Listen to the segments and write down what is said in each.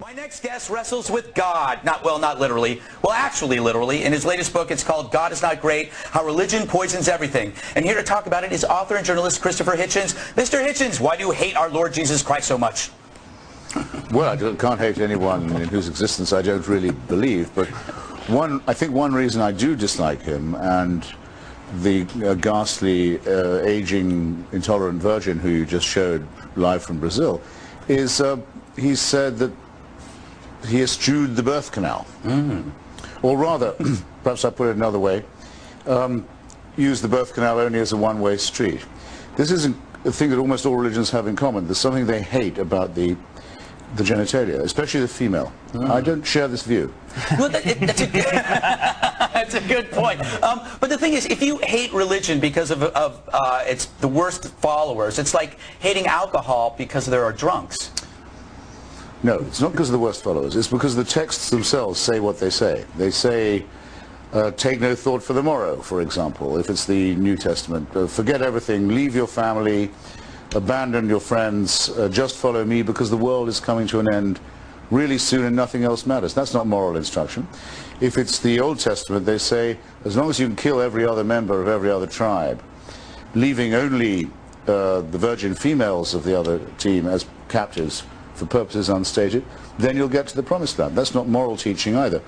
My next guest wrestles with God. Not literally. Well, actually literally. In his latest book, it's called God is Not Great, How Religion Poisons Everything. And here to talk about it is author and journalist Christopher Hitchens. Mr. Hitchens, why do you hate our Lord Jesus Christ so much? Well, I can't hate anyone in whose existence I don't really believe, but I think one reason I do dislike him and the ghastly, aging, intolerant virgin who you just showed live from Brazil is he said that he eschewed the birth canal. Or rather, perhaps I put it another way, use the birth canal only as a one-way street. This is a thing that almost all religions have in common. There's something they hate about the genitalia, especially the female. I don't share this view. Well, that's a good point. But the thing is, if you hate religion because of it's the worst followers, it's like hating alcohol because there are drunks. No, it's not because of the worst followers. It's because the texts themselves say what they say. They say, take no thought for the morrow, for example, if it's the New Testament. Forget everything, leave your family, abandon your friends, just follow me because the world is coming to an end really soon and nothing else matters. That's not moral instruction. If it's the Old Testament, they say, as long as you can kill every other member of every other tribe, leaving only the virgin females of the other team as captives for purposes unstated, then you'll get to the promised land. That's not moral teaching either.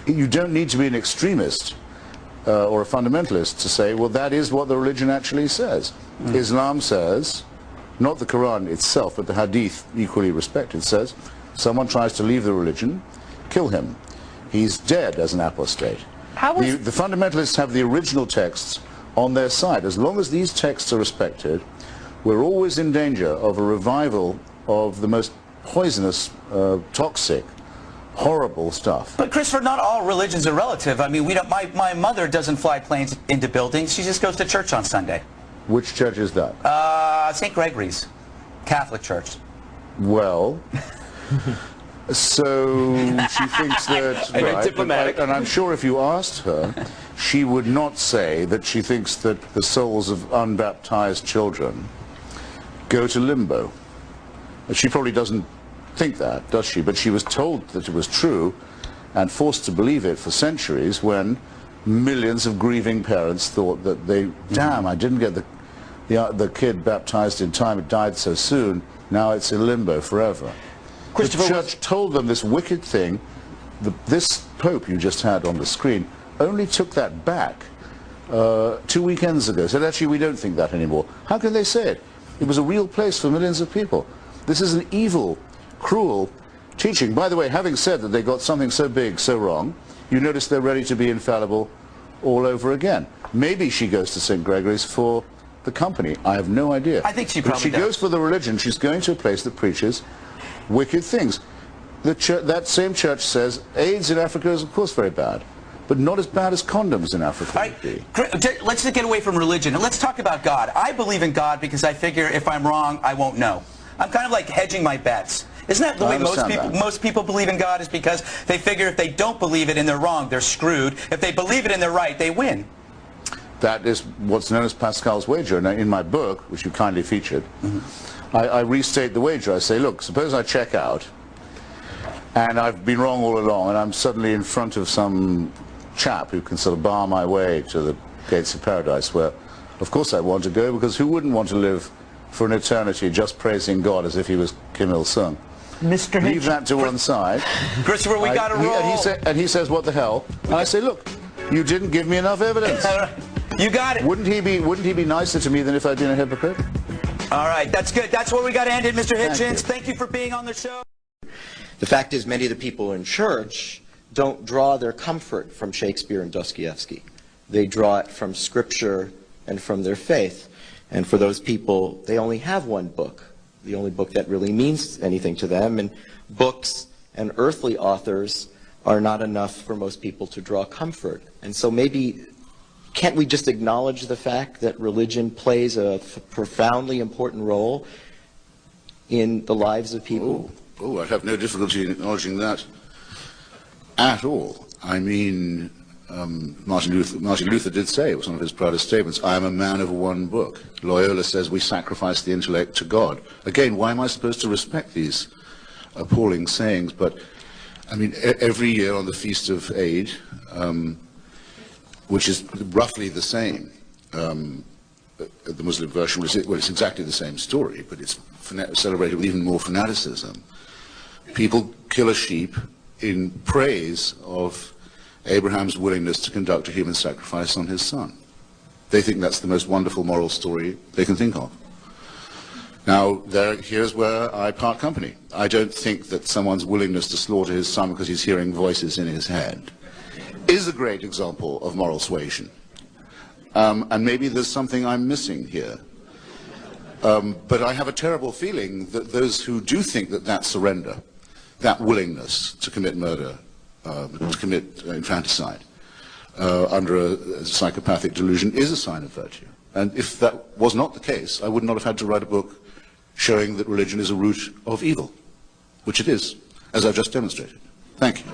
You don't need to be an extremist or a fundamentalist to say, well, that is what the religion actually says. Islam says, not the Quran itself, but the Hadith, equally respected, says, someone tries to leave the religion, kill him. He's dead as an apostate. The fundamentalists have the original texts on their side. As long as these texts are respected, we're always in danger of a revival of the most poisonous, toxic, horrible stuff. But Christopher, not all religions are relative. I mean, we don't. My mother doesn't fly planes into buildings. She just goes to church on Sunday. Which church is that? St. Gregory's, Catholic Church. Well, so she thinks that, right, diplomatic. And I'm sure if you asked her, she would not say that she thinks that the souls of unbaptized children go to limbo. She probably doesn't think that, does she? But she was told that it was true and forced to believe it for centuries when millions of grieving parents thought that damn, I didn't get the kid baptized in time, it died so soon, now it's in limbo forever. The church told them this wicked thing. This Pope you just had on the screen only took that back 2 weekends ago, said actually we don't think that anymore. How can they say it? It was a real place for millions of people. This is an evil, cruel teaching. By the way, having said that they got something so big, so wrong, you notice they're ready to be infallible all over again. Maybe she goes to St. Gregory's for the company. I have no idea. I think she probably does. If she goes for the religion, she's going to a place that preaches wicked things. That same church says AIDS in Africa is of course very bad, but not as bad as condoms in Africa would be. Let's just get away from religion and let's talk about God. I believe in God because I figure if I'm wrong, I won't know. I'm kind of like hedging my bets. Isn't that the way most people believe in God, is because they figure if they don't believe it and they're wrong, they're screwed. If they believe it and they're right, they win. That is what's known as Pascal's wager. Now, in my book, which you kindly featured, I restate the wager. I say, look, suppose I check out, and I've been wrong all along, and I'm suddenly in front of some chap who can sort of bar my way to the gates of paradise, where, of course, I want to go, because who wouldn't want to live for an eternity just praising God as if he was Kim Il-sung? Mr. Leave that to one side. Christopher, we got to roll. And he says, what the hell? And I say, look, you didn't give me enough evidence. You got it. Wouldn't he be nicer to me than if I'd been a hypocrite? All right, that's good. That's where we got to end it, Mr. Hitchens. Thank you for being on the show. The fact is, many of the people in church don't draw their comfort from Shakespeare and Dostoevsky. They draw it from Scripture and from their faith. And for those people, they only have one book, the only book that really means anything to them. And books and earthly authors are not enough for most people to draw comfort. And so maybe, can't we just acknowledge the fact that religion plays a profoundly important role in the lives of people? Oh, I'd have no difficulty in acknowledging that at all. I mean, Martin Luther did say, it was one of his proudest statements, I am a man of one book. Loyola says we sacrifice the intellect to God. Again, why am I supposed to respect these appalling sayings, but I mean, every year on the Feast of Eid, which is roughly the same, the Muslim version, well, it's exactly the same story, but it's celebrated with even more fanaticism. People kill a sheep in praise of Abraham's willingness to conduct a human sacrifice on his son. They think that's the most wonderful moral story they can think of. Now, here's where I part company. I don't think that someone's willingness to slaughter his son because he's hearing voices in his head is a great example of moral suasion. And maybe there's something I'm missing here. But I have a terrible feeling that those who do think that that surrender, that willingness to commit murder, to commit infanticide under a psychopathic delusion is a sign of virtue. And if that was not the case, I would not have had to write a book showing that religion is a root of evil, which it is, as I've just demonstrated. Thank you.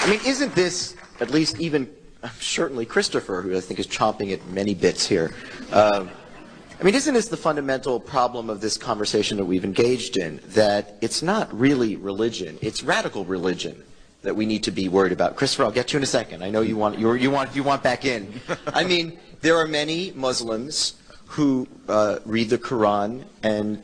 I mean, isn't this, at least even, certainly Christopher, who I think is chomping at many bits here, I mean, isn't this the fundamental problem of this conversation that we've engaged in, that it's not really religion, it's radical religion that we need to be worried about? Christopher, I'll get to you in a second. I know you want back in. I mean, there are many Muslims who read the Quran and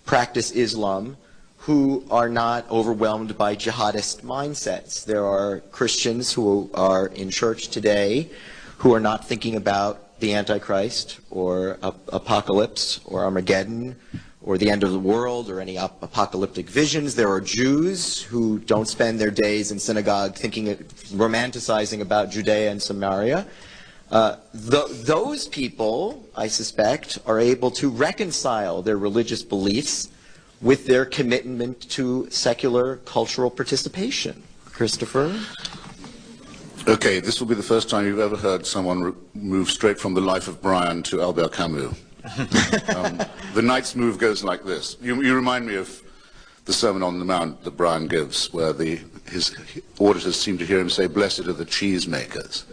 practice Islam who are not overwhelmed by jihadist mindsets. There are Christians who are in church today who are not thinking about the Antichrist or apocalypse or Armageddon or the end of the world or any apocalyptic visions. There are Jews who don't spend their days in synagogue romanticizing about Judea and Samaria. Those people, I suspect, are able to reconcile their religious beliefs with their commitment to secular cultural participation. Christopher? Okay, this will be the first time you've ever heard someone move straight from the life of Brian to Albert Camus. The knight's move goes like this. You remind me of the Sermon on the Mount that Brian gives, where his auditors seem to hear him say, "Blessed are the cheesemakers."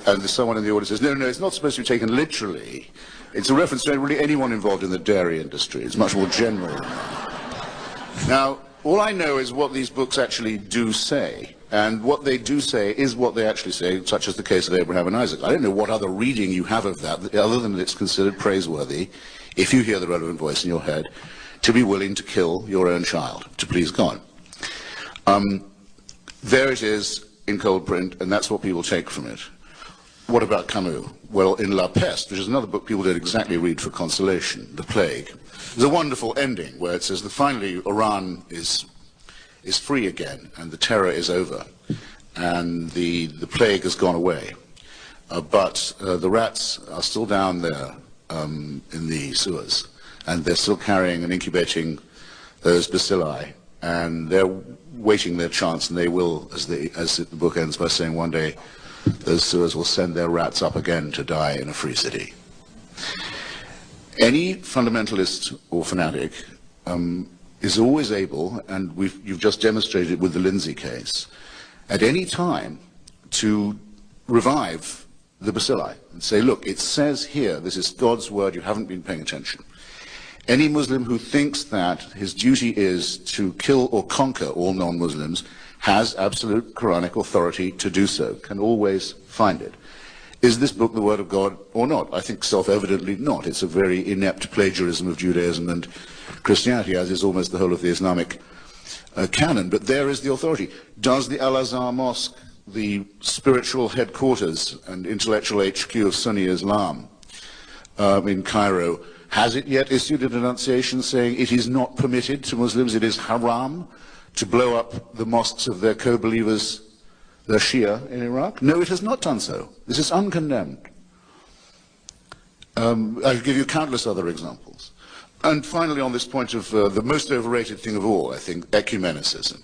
And someone in the audience says, no, it's not supposed to be taken literally. It's a reference to really anyone involved in the dairy industry. It's much more general than that. Now, all I know is what these books actually do say. And what they do say is what they actually say, such as the case of Abraham and Isaac. I don't know what other reading you have of that, other than that it's considered praiseworthy, if you hear the relevant voice in your head, to be willing to kill your own child, to please God. There it is in cold print, and that's what people take from it. What about Camus? Well, in La Peste, which is another book people don't exactly read for consolation, The Plague, there's a wonderful ending where it says that finally Iran is free again, and the terror is over, and the plague has gone away. But the rats are still down there in the sewers, and they're still carrying and incubating those bacilli, and they're waiting their chance, and they will, as the book ends by saying, one day those sewers will send their rats up again to die in a free city. Any fundamentalist or fanatic is always able, and you've just demonstrated it with the Lindsay case, at any time to revive the bacilli and say, look, it says here, this is God's word, you haven't been paying attention. Any Muslim who thinks that his duty is to kill or conquer all non-Muslims has absolute Quranic authority to do so, can always find it. Is this book the word of God or not? I think self-evidently not. It's a very inept plagiarism of Judaism and Christianity, as is almost the whole of the Islamic canon. But there is the authority. Does the Al-Azhar Mosque, the spiritual headquarters and intellectual HQ of Sunni Islam in Cairo, has it yet issued a denunciation saying it is not permitted to Muslims, it is haram to blow up the mosques of their co-believers, the Shia in Iraq? No, it has not done so. This is uncondemned. I'll give you countless other examples. And finally, on this point of the most overrated thing of all, I think, ecumenicism.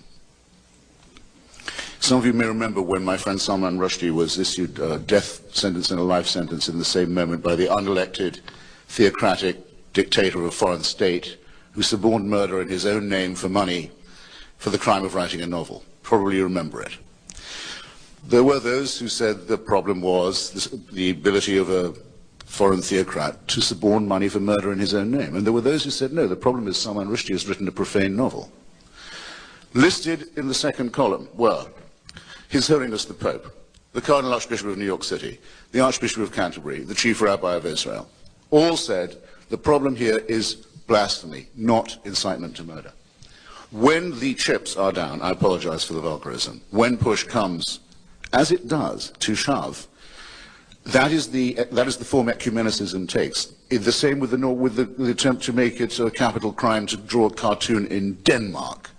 Some of you may remember when my friend Salman Rushdie was issued a death sentence and a life sentence in the same moment by the unelected, theocratic dictator of a foreign state who suborned murder in his own name for money for the crime of writing a novel. Probably you remember it. There were those who said the problem was the ability of a foreign theocrat to suborn money for murder in his own name. And there were those who said, no, the problem is Salman Rushdie has written a profane novel. Listed in the second column were His Holiness the Pope, the Cardinal Archbishop of New York City, the Archbishop of Canterbury, the Chief Rabbi of Israel. All said the problem here is blasphemy, not incitement to murder. When the chips are down, I apologize for the vulgarism, when push comes, as it does, to shove, that is the form ecumenicism takes. The same with the attempt to make it a capital crime to draw a cartoon in Denmark.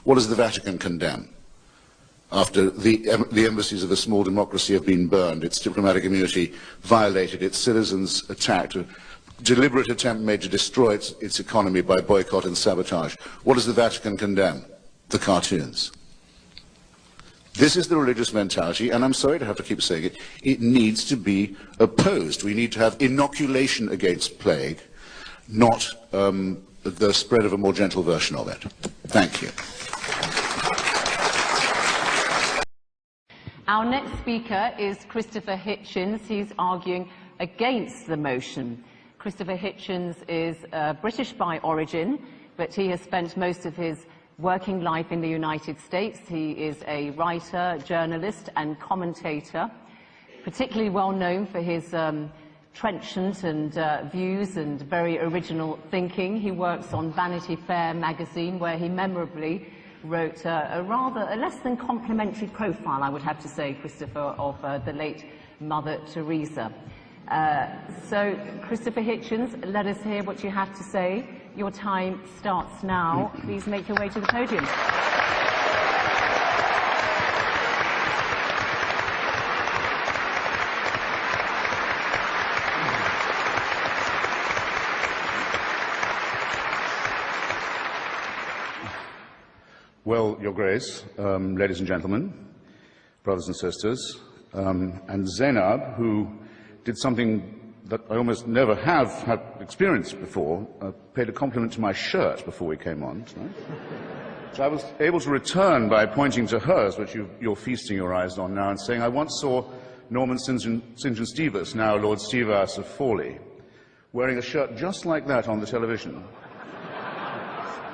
What does the Vatican condemn? After the embassies of a small democracy have been burned, its diplomatic immunity violated, its citizens attacked, a deliberate attempt made to destroy its economy by boycott and sabotage. What does the Vatican condemn? The cartoons. This is the religious mentality, and I'm sorry to have to keep saying it, it needs to be opposed. We need to have inoculation against plague, not the spread of a more gentle version of it. Thank you. Our next speaker is Christopher Hitchens. He's arguing against the motion. Christopher Hitchens is British by origin, but he has spent most of his working life in the United States. He is a writer, journalist and commentator, particularly well known for his trenchant and views and very original thinking. He works on Vanity Fair magazine, where he memorably wrote a less than complimentary profile, I would have to say, Christopher, of the late Mother Teresa. So, Christopher Hitchens, let us hear what you have to say. Your time starts now. Please make your way to the podium. Well, Your Grace, ladies and gentlemen, brothers and sisters, and Zainab, who did something that I almost never have had experienced before, paid a compliment to my shirt before we came on tonight, which I was able to return by pointing to hers, which you're feasting your eyes on now, and saying, I once saw Norman St. John Stevas, now Lord Stevas of Fawley, wearing a shirt just like that on the television.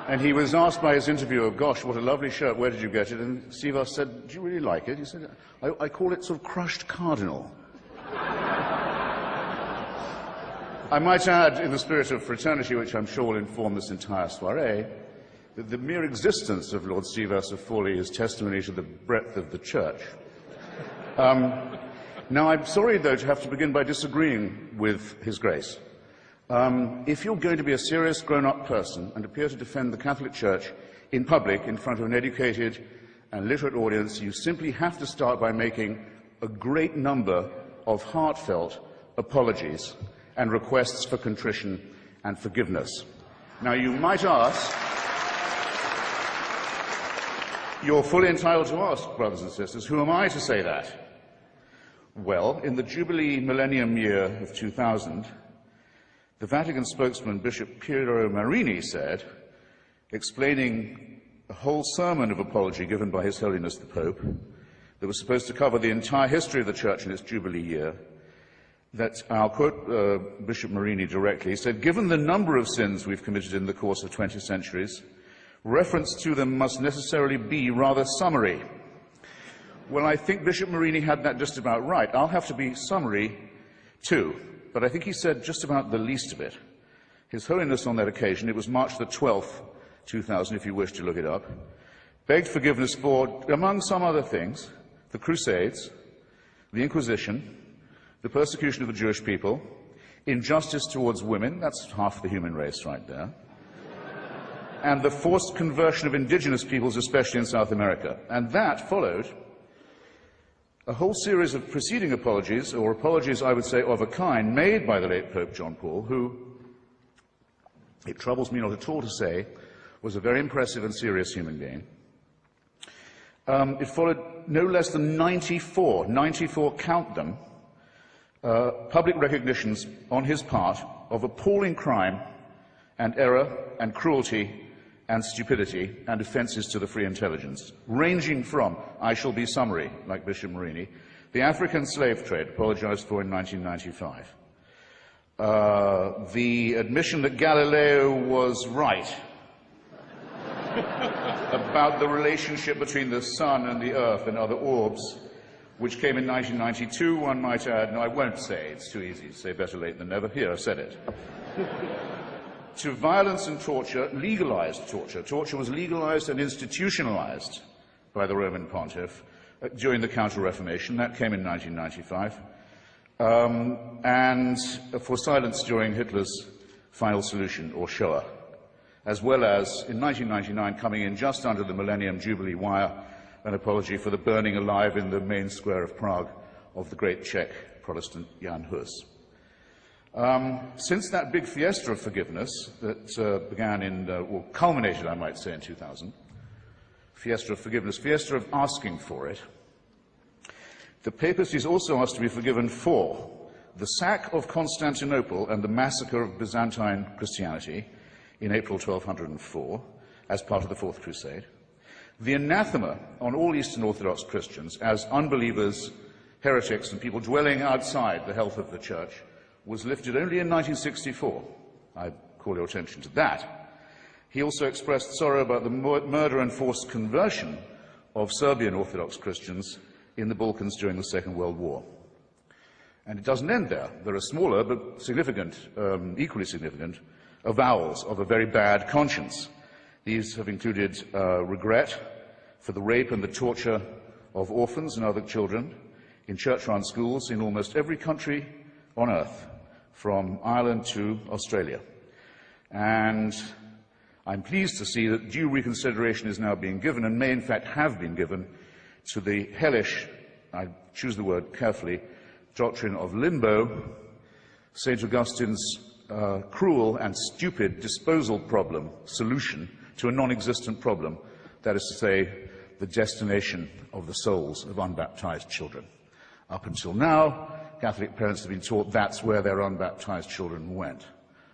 And he was asked by his interviewer, gosh, what a lovely shirt, where did you get it? And Stevas said, do you really like it? He said, I call it sort of crushed cardinal. I might add, in the spirit of fraternity, which I'm sure will inform this entire soiree, that the mere existence of Lord Stevas of Fawley is testimony to the breadth of the church. Now, I'm sorry, though, to have to begin by disagreeing with His Grace. If you're going to be a serious grown-up person and appear to defend the Catholic Church in public in front of an educated and literate audience, you simply have to start by making a great number of heartfelt apologies and requests for contrition and forgiveness. Now, you might ask, you're fully entitled to ask, brothers and sisters, who am I to say that? Well, in the Jubilee Millennium Year of 2000, the Vatican spokesman, Bishop Piero Marini, said, explaining a whole sermon of apology given by His Holiness the Pope, that was supposed to cover the entire history of the Church in its Jubilee year, that, I'll quote Bishop Marini directly, he said, given the number of sins we've committed in the course of 20 centuries, reference to them must necessarily be rather summary. Well, I think Bishop Marini had that just about right. I'll have to be summary too, but I think he said just about the least of it. His Holiness on that occasion, it was March the 12th, 2000, if you wish to look it up, begged forgiveness for, among some other things, the Crusades, the Inquisition, the persecution of the Jewish people, injustice towards women, that's half the human race right there, and the forced conversion of indigenous peoples, especially in South America. And that followed a whole series of preceding apologies, or apologies, I would say, of a kind, made by the late Pope John Paul, who, it troubles me not at all to say, was a very impressive and serious human being. It followed no less than 94, count them, public recognitions on his part of appalling crime and error and cruelty and stupidity and offences to the free intelligence, ranging from, I shall be summary, like Bishop Marini, the African slave trade, apologised for in 1995, the admission that Galileo was right about the relationship between the sun and the earth and other orbs, which came in 1992, one might add. No, I won't say, it's too easy to say better late than never. Here, I've said it. To violence and torture, legalized torture. Torture was legalized and institutionalized by the Roman pontiff during the Counter-Reformation. That came in 1995. And for silence during Hitler's final solution, or Shoah, as well as, in 1999, coming in just under the Millennium Jubilee wire, an apology for the burning alive in the main square of Prague of the great Czech Protestant Jan Hus. Since that big fiesta of forgiveness that began in, or culminated, I might say, in 2000, fiesta of forgiveness, fiesta of asking for it, the papacy's also asked to be forgiven for the sack of Constantinople and the massacre of Byzantine Christianity in April 1204 as part of the Fourth Crusade, the anathema on all Eastern Orthodox Christians as unbelievers, heretics, and people dwelling outside the health of the Church was lifted only in 1964. I call your attention to that. He also expressed sorrow about the murder and forced conversion of Serbian Orthodox Christians in the Balkans during the Second World War. And it doesn't end there. There are smaller but significant, equally significant, avowals of a very bad conscience. These have included regret for the rape and the torture of orphans and other children in church-run schools in almost every country on earth, from Ireland to Australia. And I'm pleased to see that due reconsideration is now being given, and may in fact have been given, to the hellish, I choose the word carefully, doctrine of limbo, St. Augustine's cruel and stupid disposal problem, solution to a non-existent problem, that is to say, the destination of the souls of unbaptized children. Up until now, Catholic parents have been taught that's where their unbaptized children went,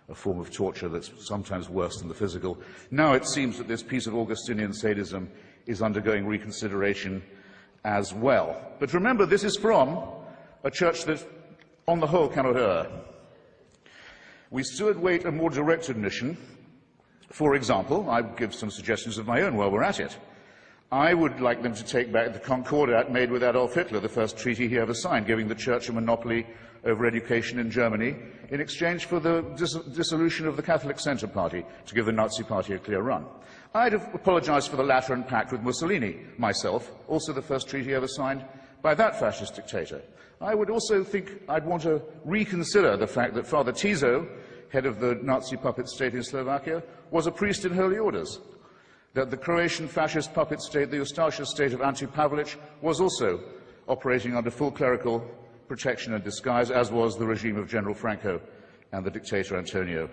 a form of torture that's sometimes worse than the physical. Now it seems that this piece of Augustinian sadism is undergoing reconsideration as well. But remember, this is from a church that, on the whole, cannot err. We still await a more direct admission. For example, I give some suggestions of my own while we're at it. I would like them to take back the Concordat made with Adolf Hitler, the first treaty he ever signed, giving the Church a monopoly over education in Germany in exchange for the dissolution of the Catholic Centre Party, to give the Nazi Party a clear run. I'd have apologized for the Lateran Pact with Mussolini, myself, also the first treaty ever signed by that fascist dictator. I would also think I'd want to reconsider the fact that Father Tiso, head of the Nazi puppet state in Slovakia, was a priest in holy orders, that the Croatian fascist puppet state, the Ustaša state of Ante Pavelic, was also operating under full clerical protection and disguise, as was the regime of General Franco and the dictator Antonio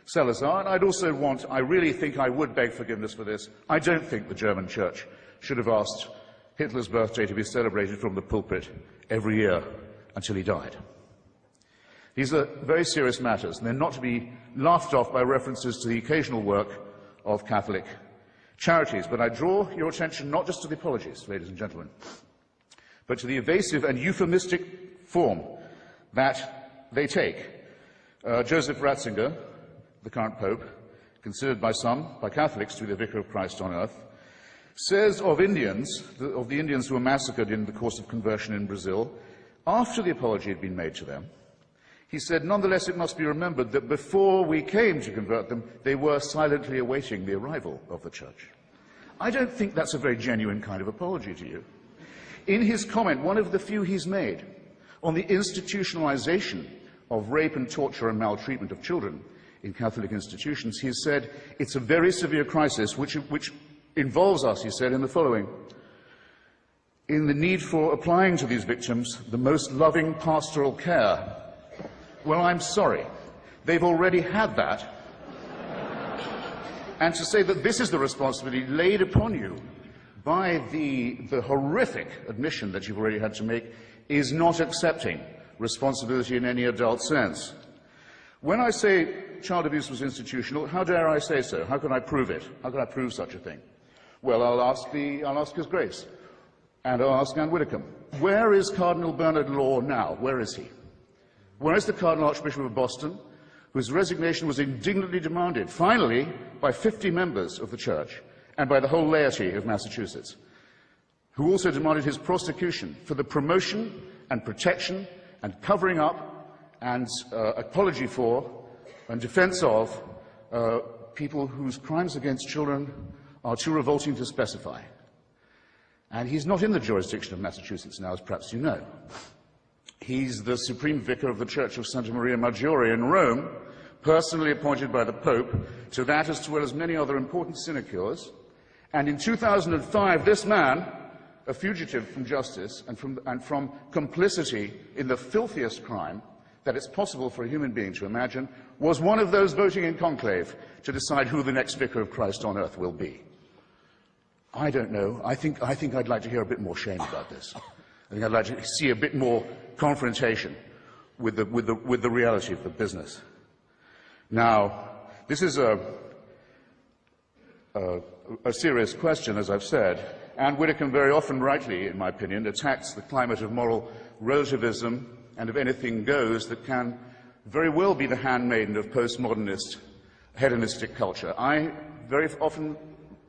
Salazar. And I'd also want, I really think I would beg forgiveness for this, I don't think the German Church should have asked Hitler's birthday to be celebrated from the pulpit every year until he died. These are very serious matters, and they're not to be laughed off by references to the occasional work of Catholic charities. But I draw your attention not just to the apologies, ladies and gentlemen, but to the evasive and euphemistic form that they take. Joseph Ratzinger, the current Pope, considered by some, by Catholics, to be the Vicar of Christ on earth, says of Indians, of the Indians who were massacred in the course of conversion in Brazil, after the apology had been made to them, he said, nonetheless, it must be remembered that before we came to convert them, they were silently awaiting the arrival of the Church. I don't think that's a very genuine kind of apology to you. In his comment, one of the few he's made, on the institutionalization of rape and torture and maltreatment of children in Catholic institutions, he has said, it's a very severe crisis which involves us, he said, in the following: in the need for applying to these victims the most loving pastoral care. Well, I'm sorry. They've already had that. And to say that this is the responsibility laid upon you by the horrific admission that you've already had to make is not accepting responsibility in any adult sense. When I say child abuse was institutional, how dare I say so? How can I prove it? How can I prove such a thing? Well, I'll ask His Grace, and I'll ask Anne Widdecombe. Where is Cardinal Bernard Law now? Where is he? Where is the Cardinal Archbishop of Boston, whose resignation was indignantly demanded, finally, by 50 members of the church and by the whole laity of Massachusetts, who also demanded his prosecution for the promotion and protection and covering up and apology for and defense of people whose crimes against children are too revolting to specify. And he's not in the jurisdiction of Massachusetts now, as perhaps you know. He's the Supreme Vicar of the Church of Santa Maria Maggiore in Rome, personally appointed by the Pope to that as well as many other important sinecures. And in 2005, this man, a fugitive from justice and from complicity in the filthiest crime that it's possible for a human being to imagine, was one of those voting in conclave to decide who the next Vicar of Christ on earth will be. I don't know. I think I'd like to hear a bit more shame about this. I think I'd like to see a bit more confrontation with the reality of the business. Now, this is a serious question, as I've said, and Whittaker very often, rightly, in my opinion, attacks the climate of moral relativism and of anything goes that can very well be the handmaiden of postmodernist, hedonistic culture. I very often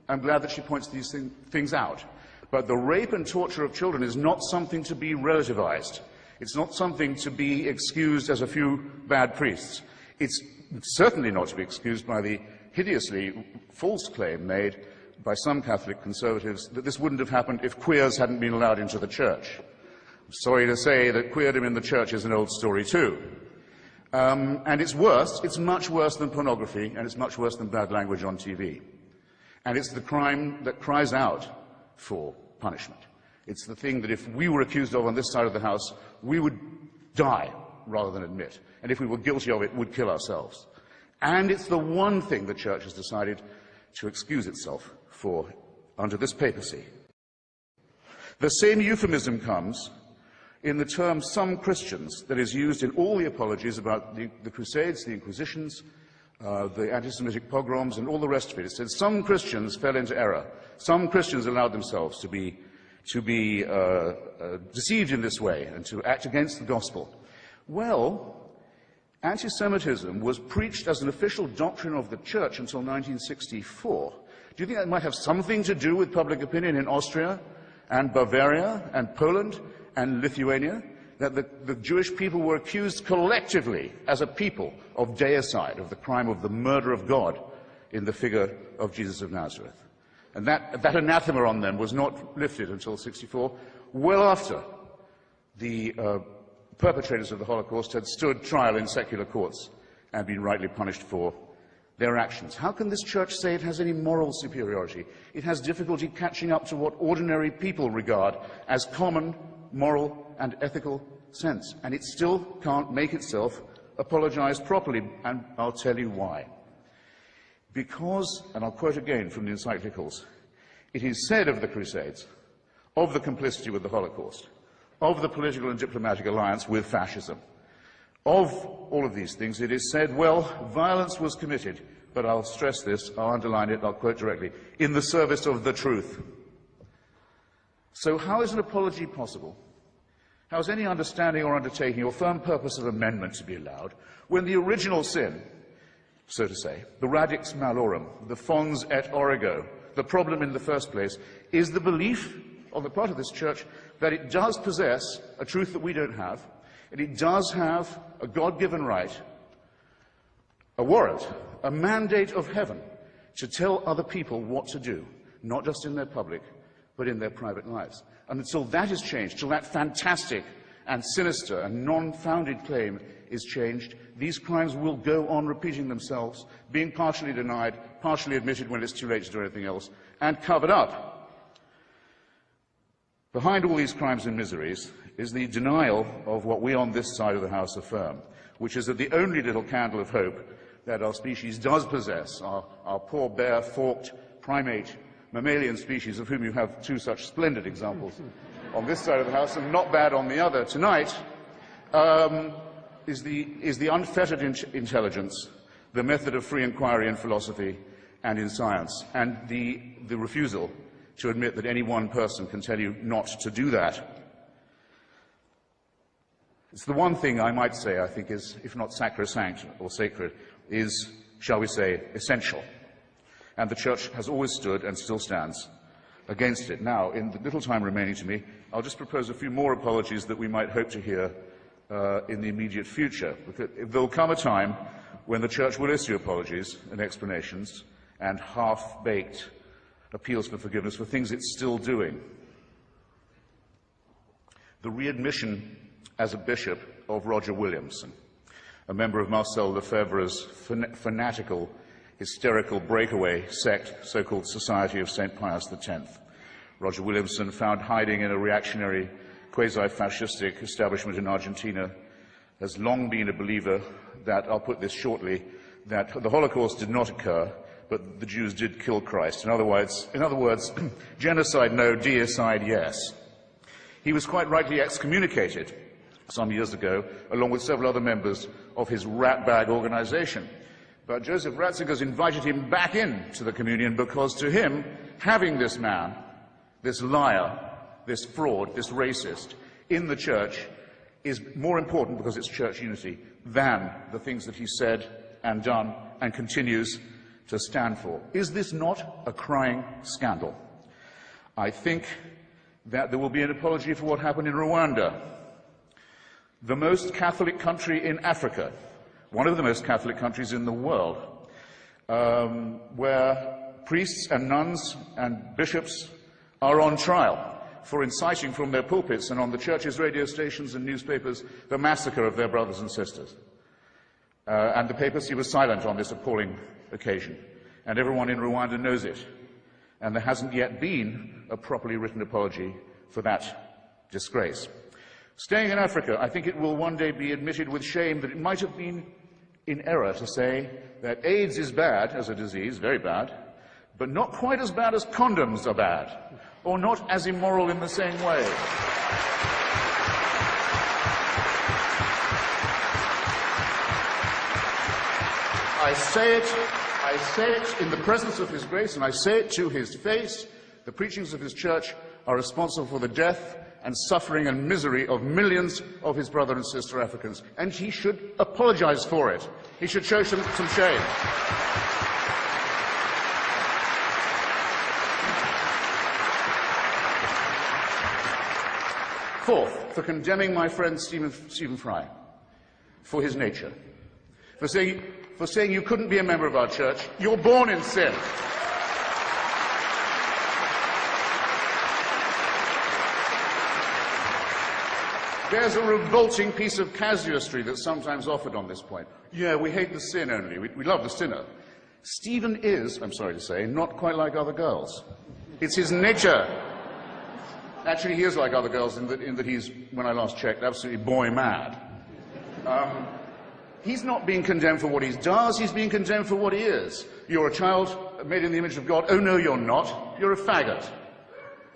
am glad that she points these things out. But the rape and torture of children is not something to be relativized. It's not something to be excused as a few bad priests. It's certainly not to be excused by the hideously false claim made by some Catholic conservatives that this wouldn't have happened if queers hadn't been allowed into the church. I'm sorry to say that queerdom in the church is an old story too. And it's worse, it's much worse than pornography, and it's much worse than bad language on TV. And it's the crime that cries out for punishment. It's the thing that if we were accused of on this side of the House, we would die rather than admit. And if we were guilty of it, would kill ourselves. And it's the one thing the Church has decided to excuse itself for under this papacy. The same euphemism comes in the term some Christians that is used in all the apologies about the Crusades, the Inquisitions, the anti-Semitic pogroms, and all the rest of it. It said some Christians fell into error. Some Christians allowed themselves to be deceived in this way and to act against the gospel. Well, anti-Semitism was preached as an official doctrine of the Church until 1964. Do you think that might have something to do with public opinion in Austria and Bavaria and Poland and Lithuania? That the Jewish people were accused collectively as a people of deicide, of the crime of the murder of God in the figure of Jesus of Nazareth. And that anathema on them was not lifted until 1964, well after the perpetrators of the Holocaust had stood trial in secular courts and been rightly punished for their actions. How can this church say it has any moral superiority? It has difficulty catching up to what ordinary people regard as common moral and ethical sense, and it still can't make itself apologize properly, and I'll tell you why. Because, and I'll quote again from the encyclicals, it is said of the Crusades, of the complicity with the Holocaust, of the political and diplomatic alliance with fascism, of all of these things, it is said, well, violence was committed, but I'll stress this, I'll underline it, I'll quote directly, in the service of the truth. So how is an apology possible? How is any understanding or undertaking or firm purpose of amendment to be allowed when the original sin, so to say, the radix malorum, the fons et origo, the problem in the first place, is the belief on the part of this church that it does possess a truth that we don't have, and it does have a God-given right, a warrant, a mandate of heaven to tell other people what to do, not just in their public, but in their private lives. And until that is changed, till that fantastic and sinister and non-founded claim is changed, these crimes will go on repeating themselves, being partially denied, partially admitted when it's too late to do anything else, and covered up. Behind all these crimes and miseries is the denial of what we on this side of the House affirm, which is that the only little candle of hope that our species does possess, our poor, bare, forked, primate, mammalian species, of whom you have two such splendid examples on this side of the House and not bad on the other tonight, is the unfettered intelligence, the method of free inquiry in philosophy and in science, and the refusal to admit that any one person can tell you not to do that. It's the one thing I might say, I think, is, if not sacrosanct or sacred, is, shall we say, essential. And the Church has always stood, and still stands, against it. Now, in the little time remaining to me, I'll just propose a few more apologies that we might hope to hear in the immediate future. Because there'll come a time when the Church will issue apologies and explanations and half-baked appeals for forgiveness for things it's still doing. The readmission as a bishop of Roger Williamson, a member of Marcel Lefebvre's fanatical, hysterical breakaway sect, so-called Society of St. Pius X. Roger Williamson, found hiding in a reactionary, quasi-fascistic establishment in Argentina, has long been a believer that, I'll put this shortly, that the Holocaust did not occur, but the Jews did kill Christ. In other words, genocide no, deicide yes. He was quite rightly excommunicated some years ago, along with several other members of his ratbag organization. But Joseph Ratzinger's invited him back into the communion because to him, having this man, this liar, this fraud, this racist, in the Church is more important, because it's church unity, than the things that he said and done and continues to stand for. Is this not a crying scandal? I think that there will be an apology for what happened in Rwanda, the most Catholic country in Africa, one of the most Catholic countries in the world, where priests and nuns and bishops are on trial for inciting from their pulpits and on the church's radio stations and newspapers the massacre of their brothers and sisters. And the papacy was silent on this appalling occasion, and everyone in Rwanda knows it. And there hasn't yet been a properly written apology for that disgrace. Staying in Africa, I think it will one day be admitted with shame that it might have been in error to say that AIDS is bad as a disease, very bad, but not quite as bad as condoms are bad, or not as immoral in the same way. I say it in the presence of His grace, and I say it to His face. The preachings of His Church are responsible for the death and suffering and misery of millions of His brother and sister Africans, and He should apologize for it. He should show some shame. Fourth, for condemning my friend Stephen Fry for his nature, for saying you couldn't be a member of our church. You're born in sin. There's a revolting piece of casuistry that's sometimes offered on this point. Yeah, we hate the sin only. We love the sinner. Stephen is, I'm sorry to say, not quite like other girls. It's his nature. Actually, he is like other girls in that he's, when I last checked, absolutely boy mad. He's not being condemned for what he does, he's being condemned for what he is. You're a child made in the image of God. Oh, no, you're not. You're a faggot.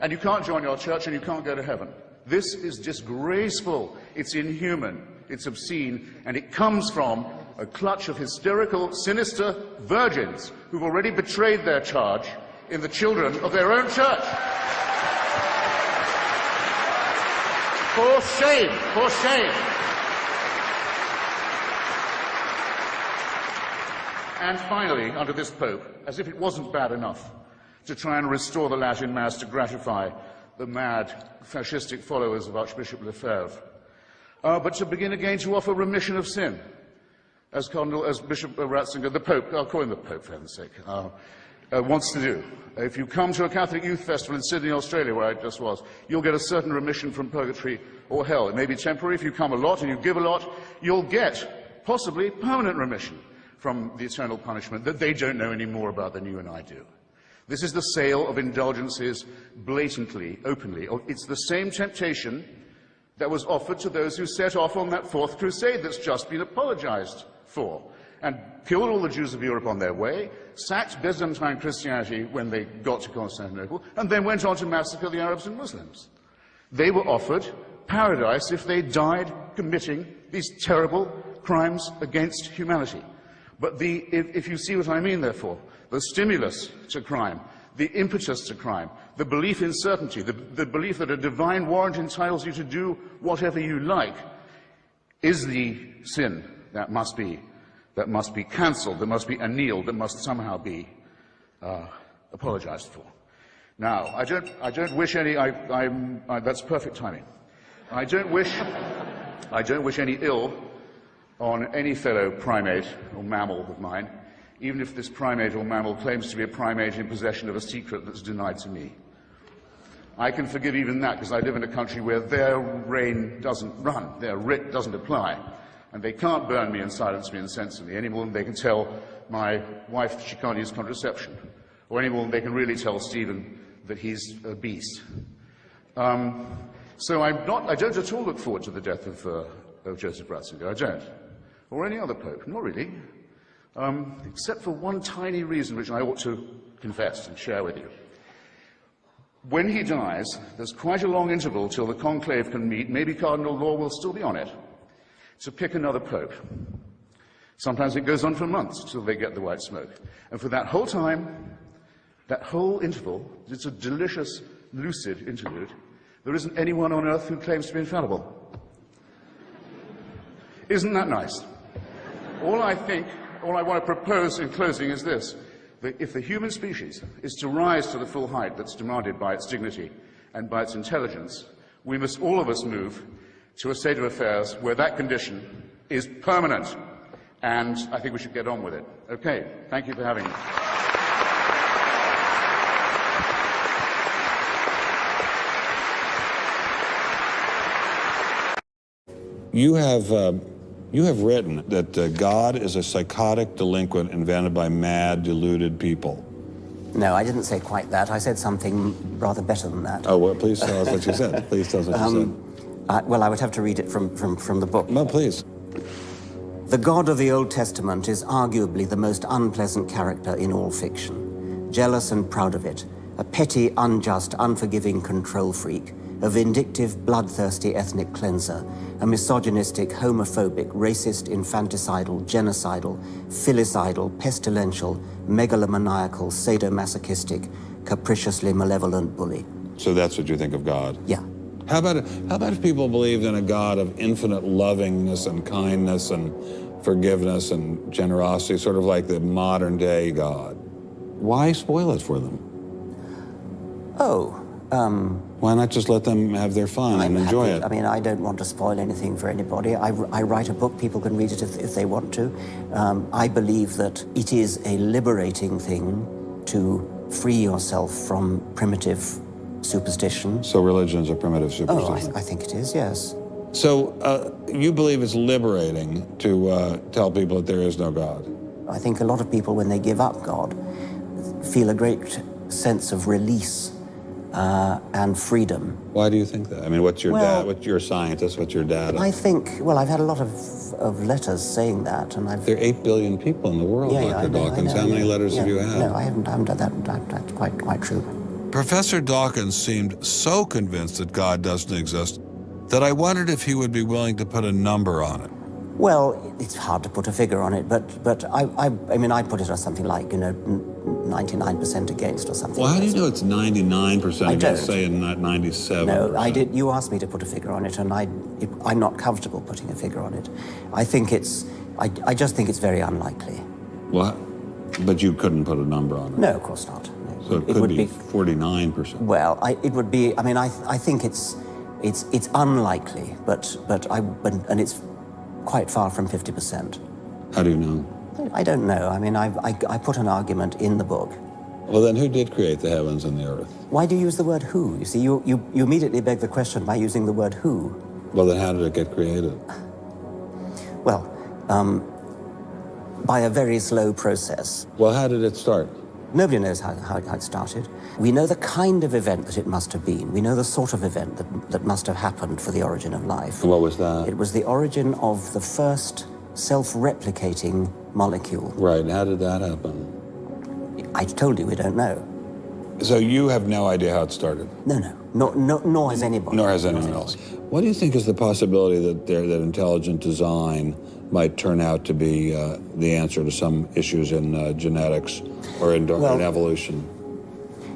And you can't join your church and you can't go to heaven. This is disgraceful. It's inhuman. It's obscene. And it comes from a clutch of hysterical, sinister virgins who've already betrayed their charge in the children of their own church. For shame! For shame! And finally, under this Pope, as if it wasn't bad enough to try and restore the Latin Mass to gratify the mad, fascistic followers of Archbishop Lefebvre, but to begin again to offer remission of sin, as Bishop Ratzinger, the Pope, I'll call him the Pope for heaven's sake, wants to do. If you come to a Catholic youth festival in Sydney, Australia, where I just was, you'll get a certain remission from purgatory or hell. It may be temporary. If you come a lot and you give a lot, you'll get possibly permanent remission from the eternal punishment that they don't know any more about than you and I do. This is the sale of indulgences blatantly, openly. It's the same temptation that was offered to those who set off on that fourth crusade that's just been apologized for, and killed all the Jews of Europe on their way, sacked Byzantine Christianity when they got to Constantinople, and then went on to massacre the Arabs and Muslims. They were offered paradise if they died committing these terrible crimes against humanity. But if you see what I mean, therefore, the stimulus to crime, the impetus to crime, the belief in certainty, the belief that a divine warrant entitles you to do whatever you like, is the sin that must be cancelled, that must be annealed, that must somehow be apologized for. Now, I don't wish any. That's perfect timing. I don't wish any ill on any fellow primate or mammal of mine, even if this primate or mammal claims to be a primate in possession of a secret that's denied to me. I can forgive even that because I live in a country where their reign doesn't run, their writ doesn't apply, and they can't burn me and silence me and censor me any more than they can tell my wife that she can't use contraception, or any more than they can really tell Stephen that he's a beast. So I don't at all look forward to the death of Joseph Ratzinger. I don't. Or any other pope. Not really. Except for one tiny reason which I ought to confess and share with you. When he dies, there's quite a long interval till the conclave can meet. Maybe Cardinal Law will still be on it, to pick another pope. Sometimes it goes on for months till they get the white smoke. And for that whole time, that whole interval, it's a delicious, lucid interlude, there isn't anyone on earth who claims to be infallible. Isn't that nice? All I want to propose in closing is this, that if the human species is to rise to the full height that's demanded by its dignity and by its intelligence, we must all of us move to a state of affairs where that condition is permanent. And I think we should get on with it. Okay, thank you for having me. You have written that God is a psychotic delinquent invented by mad, deluded people. No, I didn't say quite that. I said something rather better than that. Oh, well, please tell us what you said. Please tell us what you said. Well, I would have to read it from the book. No, please. The God of the Old Testament is arguably the most unpleasant character in all fiction. Jealous and proud of it, a petty, unjust, unforgiving control freak, a vindictive, bloodthirsty ethnic cleanser, a misogynistic, homophobic, racist, infanticidal, genocidal, filicidal, pestilential, megalomaniacal, sadomasochistic, capriciously malevolent bully. So that's what you think of God? Yeah. How about if people believed in a God of infinite lovingness and kindness and forgiveness and generosity, sort of like the modern day God? Why spoil it for them? Why not just let them have their fun and enjoy it? I mean, I don't want to spoil anything for anybody. I write a book, people can read it if they want to. I believe that it is a liberating thing to free yourself from primitive superstition. So religion is a primitive superstition? Oh, I think it is, yes. So you believe it's liberating to tell people that there is no God? I think a lot of people, when they give up God, feel a great sense of release and freedom. Why do you think that? I mean, what's your dad? What's your scientist? What's your data? I think, well, I've had a lot of letters saying that, and There are 8 billion people in the world, Dr. Dawkins. How many letters have you had? No, I haven't done that. That's quite true. Professor Dawkins seemed so convinced that God doesn't exist that I wondered if he would be willing to put a number on it. Well, it's hard to put a figure on it, but I mean, I'd put it as something like, 99% against or something. Well, how do you know it's 99% against, say, and not 97%? No, I did. You asked me to put a figure on it, and I'm not comfortable putting a figure on it. I just think it's very unlikely. What? But you couldn't put a number on it? No, of course not. No. So it could be 49%. Well, it would be. I mean, I think it's unlikely, but it's quite far from 50%. How do you know? I don't know. I mean, I put an argument in the book. Well, then who did create the heavens and the earth? Why do you use the word who? You see, you immediately beg the question by using the word who. Well, then how did it get created? Well, by a very slow process. Well, how did it start? Nobody knows how it started. We know the kind of event that it must have been. We know the sort of event that must have happened for the origin of life. What was that? It was the origin of the first self-replicating molecule. Right, how did that happen? I told you we don't know. So you have no idea how it started? No, nor has anybody. Nor has anyone else. What do you think is the possibility that intelligent design might turn out to be the answer to some issues in genetics or in evolution?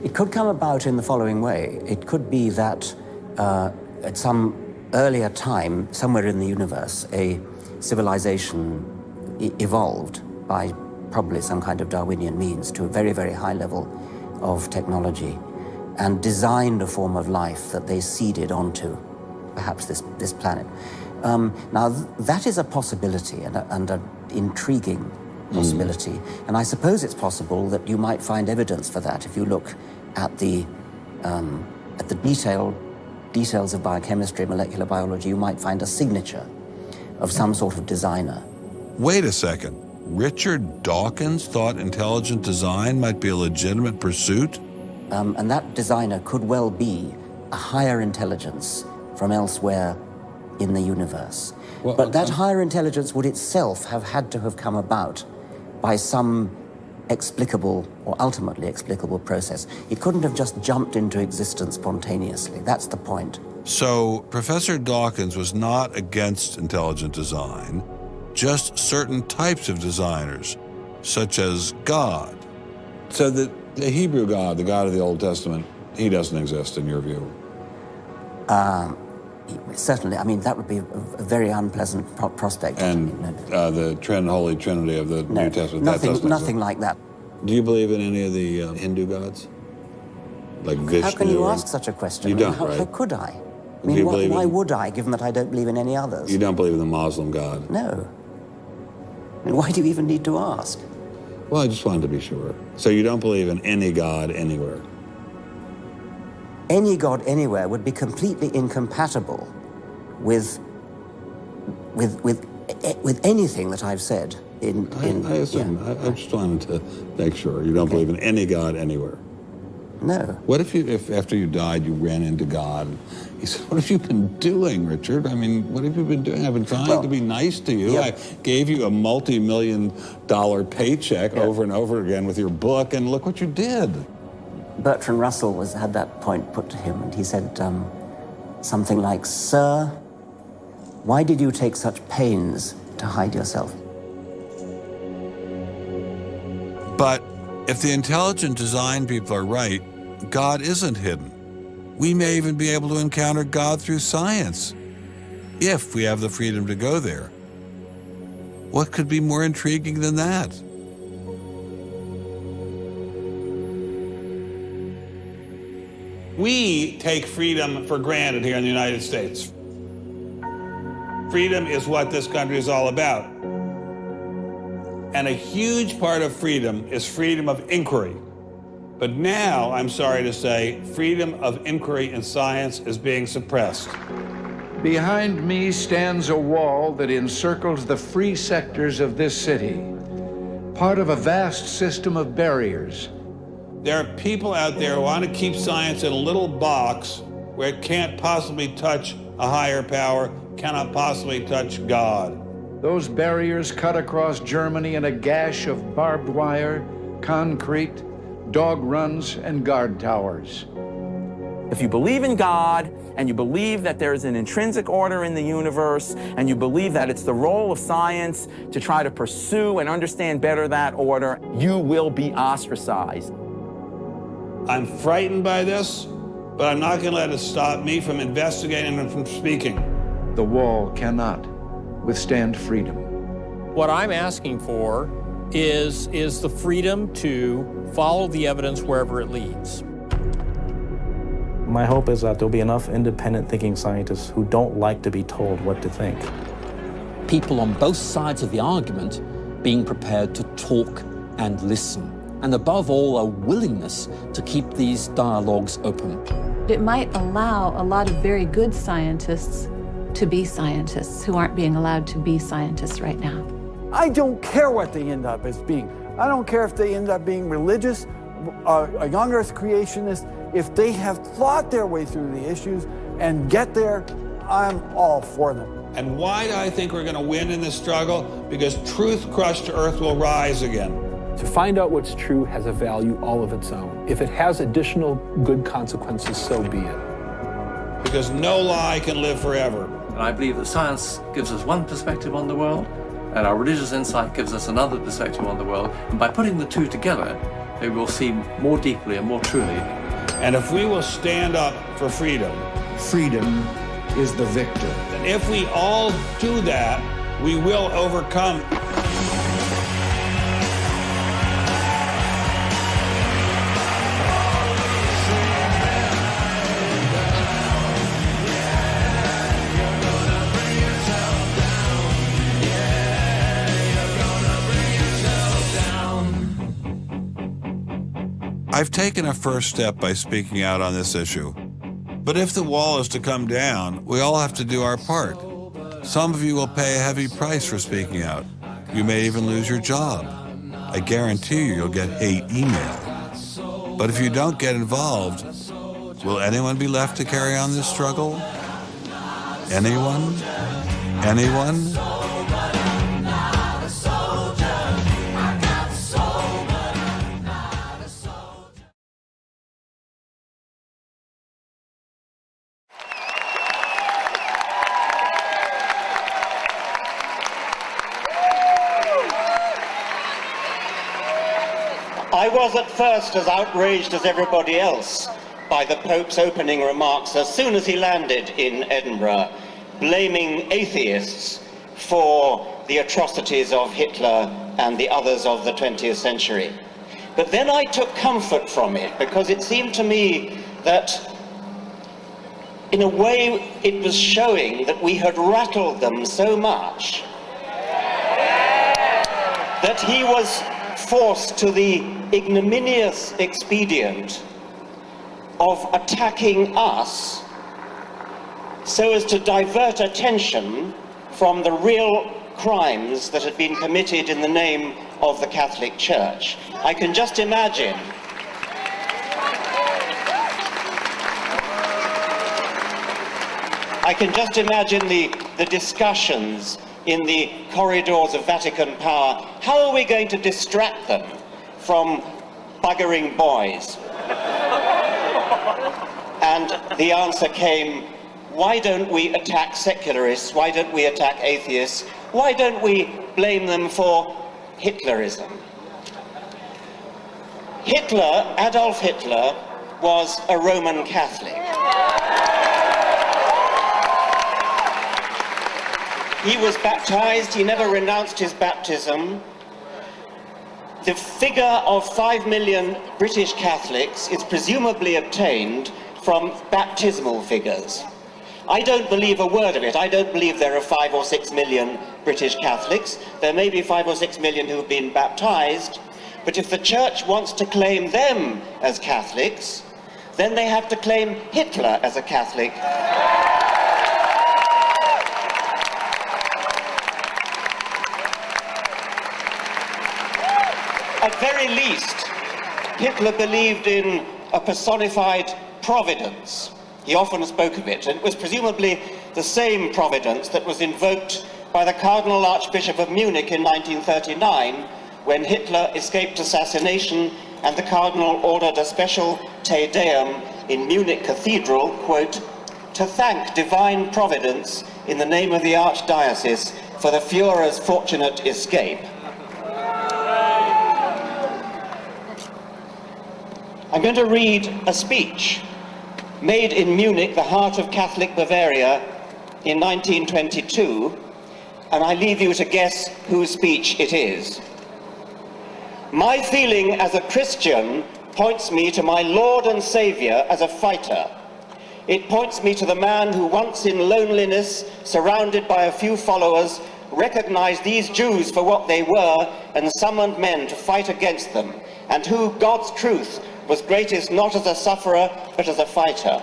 It could come about in the following way. It could be that at some earlier time, somewhere in the universe, a civilization evolved by probably some kind of Darwinian means to a very, very high level of technology and designed a form of life that they seeded onto, perhaps this planet. Now, that is a possibility and an intriguing possibility. And I suppose it's possible that you might find evidence for that if you look at the details of biochemistry, molecular biology. You might find a signature of some sort of designer. Wait a second. Richard Dawkins thought intelligent design might be a legitimate pursuit? And that designer could well be a higher intelligence from elsewhere in the universe. Well, but that higher intelligence would itself have had to have come about by some explicable or ultimately explicable process. It couldn't have just jumped into existence spontaneously. That's the point. So Professor Dawkins was not against intelligent design, just certain types of designers, such as God. So the Hebrew God, the God of the Old Testament, he doesn't exist in your view? Certainly. I mean, that would be a very unpleasant prospect. And the Holy Trinity of the New Testament, nothing like that. Do you believe in any of the Hindu gods? Like Vishnu? How can you ask such a question? You don't, right? How could I? I mean, why would I, given that I don't believe in any others? You don't believe in the Muslim God? No. I mean, why do you even need to ask? Well, I just wanted to be sure. So you don't believe in any God anywhere? Any God anywhere would be completely incompatible with anything that I've said. I assume. Yeah. I just wanted to make sure. You don't believe in any God anywhere? No. What if after you died you ran into God? He said, "What have you been doing, Richard? I mean, what have you been doing? I've been trying to be nice to you. Yeah. I gave you a multi-million-dollar paycheck over and over again with your book, and look what you did." Bertrand Russell had that point put to him, and he said something like, "Sir, why did you take such pains to hide yourself?" But if the intelligent design people are right, God isn't hidden. We may even be able to encounter God through science, if we have the freedom to go there. What could be more intriguing than that? We take freedom for granted here in the United States. Freedom is what this country is all about. And a huge part of freedom is freedom of inquiry. But now, I'm sorry to say, freedom of inquiry in science is being suppressed. Behind me stands a wall that encircles the free sectors of this city, part of a vast system of barriers. There are people out there who want to keep science in a little box where it can't possibly touch a higher power, cannot possibly touch God. Those barriers cut across Germany in a gash of barbed wire, concrete, dog runs, and guard towers. If you believe in God, and you believe that there is an intrinsic order in the universe, and you believe that it's the role of science to try to pursue and understand better that order, you will be ostracized. I'm frightened by this, but I'm not going to let it stop me from investigating and from speaking. The wall cannot withstand freedom. What I'm asking for is the freedom to follow the evidence wherever it leads. My hope is that there'll be enough independent thinking scientists who don't like to be told what to think. People on both sides of the argument being prepared to talk and listen. And above all, a willingness to keep these dialogues open. It might allow a lot of very good scientists to be scientists who aren't being allowed to be scientists right now. I don't care what they end up as being. I don't care if they end up being religious, a young earth creationist. If they have thought their way through the issues and get there, I'm all for them. And why do I think we're going to win in this struggle? Because truth crushed to earth will rise again. To find out what's true has a value all of its own. If it has additional good consequences, so be it. Because no lie can live forever. And I believe that science gives us one perspective on the world, and our religious insight gives us another perspective on the world. And by putting the two together, they will see more deeply and more truly. And if we will stand up for freedom, freedom is the victor. And if we all do that, we will overcome. I've taken a first step by speaking out on this issue. But if the wall is to come down, we all have to do our part. Some of you will pay a heavy price for speaking out. You may even lose your job. I guarantee you, you'll get hate email. But if you don't get involved, will anyone be left to carry on this struggle? Anyone? Anyone? I was at first as outraged as everybody else by the Pope's opening remarks as soon as he landed in Edinburgh, blaming atheists for the atrocities of Hitler and the others of the 20th century. But then I took comfort from it, because it seemed to me that in a way it was showing that we had rattled them so much that he was forced to the ignominious expedient of attacking us so as to divert attention from the real crimes that had been committed in the name of the Catholic Church. I can just imagine the discussions in the corridors of Vatican power. How are we going to distract them from buggering boys? And the answer came, why don't we attack secularists? Why don't we attack atheists? Why don't we blame them for Hitlerism? Adolf Hitler, was a Roman Catholic. He was baptized, he never renounced his baptism. The figure of 5 million British Catholics is presumably obtained from baptismal figures. I don't believe a word of it. I don't believe there are 5 or 6 million British Catholics. There may be 5 or 6 million who have been baptized, but if the Church wants to claim them as Catholics, then they have to claim Hitler as a Catholic. At very least, Hitler believed in a personified providence. He often spoke of it, and it was presumably the same providence that was invoked by the Cardinal Archbishop of Munich in 1939, when Hitler escaped assassination and the Cardinal ordered a special Te Deum in Munich Cathedral, quote, to thank divine providence in the name of the Archdiocese for the Führer's fortunate escape. I'm going to read a speech made in Munich, the heart of Catholic Bavaria, in 1922, and I leave you to guess whose speech it is. My feeling as a Christian points me to my Lord and Saviour as a fighter. It points me to the man who once in loneliness, surrounded by a few followers, recognized these Jews for what they were and summoned men to fight against them, and who, God's truth, was greatest not as a sufferer, but as a fighter.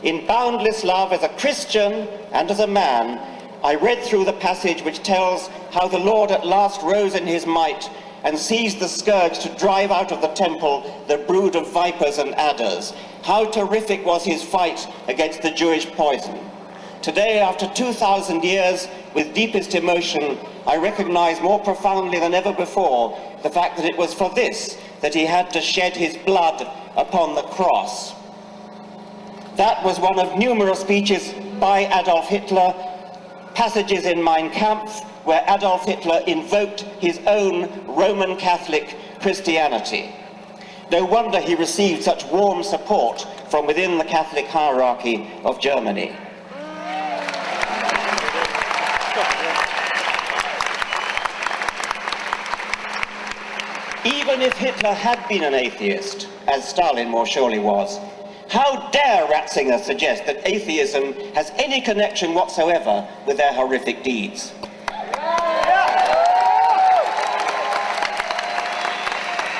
In boundless love as a Christian and as a man, I read through the passage which tells how the Lord at last rose in his might and seized the scourge to drive out of the temple the brood of vipers and adders. How terrific was his fight against the Jewish poison. Today, after 2,000 years, with deepest emotion, I recognize more profoundly than ever before the fact that it was for this that he had to shed his blood upon the cross. That was one of numerous speeches by Adolf Hitler, passages in Mein Kampf, where Adolf Hitler invoked his own Roman Catholic Christianity. No wonder he received such warm support from within the Catholic hierarchy of Germany. Even if Hitler had been an atheist, as Stalin more surely was, how dare Ratzinger suggest that atheism has any connection whatsoever with their horrific deeds?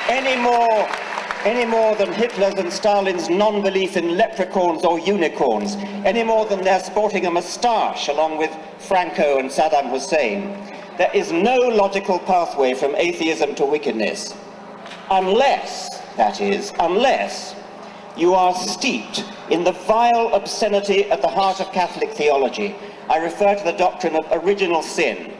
Any more than Hitler's and Stalin's non-belief in leprechauns or unicorns, any more than their sporting a moustache along with Franco and Saddam Hussein. There is no logical pathway from atheism to wickedness, unless, that is, unless you are steeped in the vile obscenity at the heart of Catholic theology. I refer to the doctrine of original sin.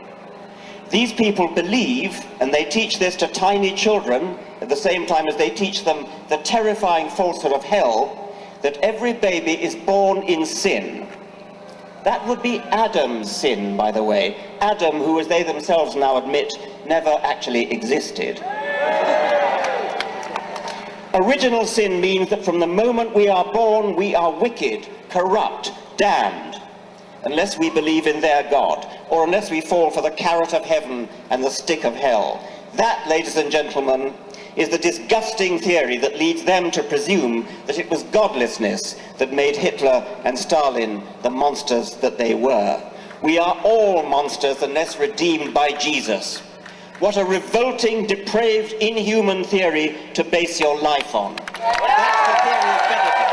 These people believe, and they teach this to tiny children, at the same time as they teach them the terrifying falsehood of hell, that every baby is born in sin. That would be Adam's sin, by the way. Adam, who, as they themselves now admit, never actually existed. Original sin means that from the moment we are born, we are wicked, corrupt, damned, unless we believe in their God, or unless we fall for the carrot of heaven and the stick of hell. That, ladies and gentlemen, is the disgusting theory that leads them to presume that it was godlessness that made Hitler and Stalin the monsters that they were. We are all monsters unless redeemed by Jesus. What a revolting, depraved, inhuman theory to base your life on. That's the theory of biblical.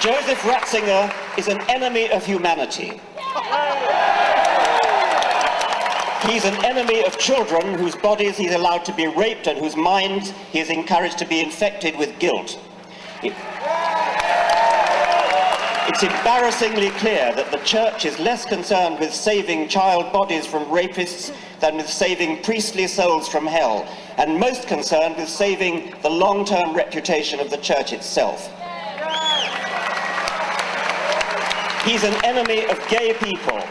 Joseph Ratzinger is an enemy of humanity. He's an enemy of children whose bodies he's allowed to be raped and whose minds he is encouraged to be infected with guilt. It's embarrassingly clear that the Church is less concerned with saving child bodies from rapists than with saving priestly souls from hell, and most concerned with saving the long-term reputation of the Church itself. He's an enemy of gay people,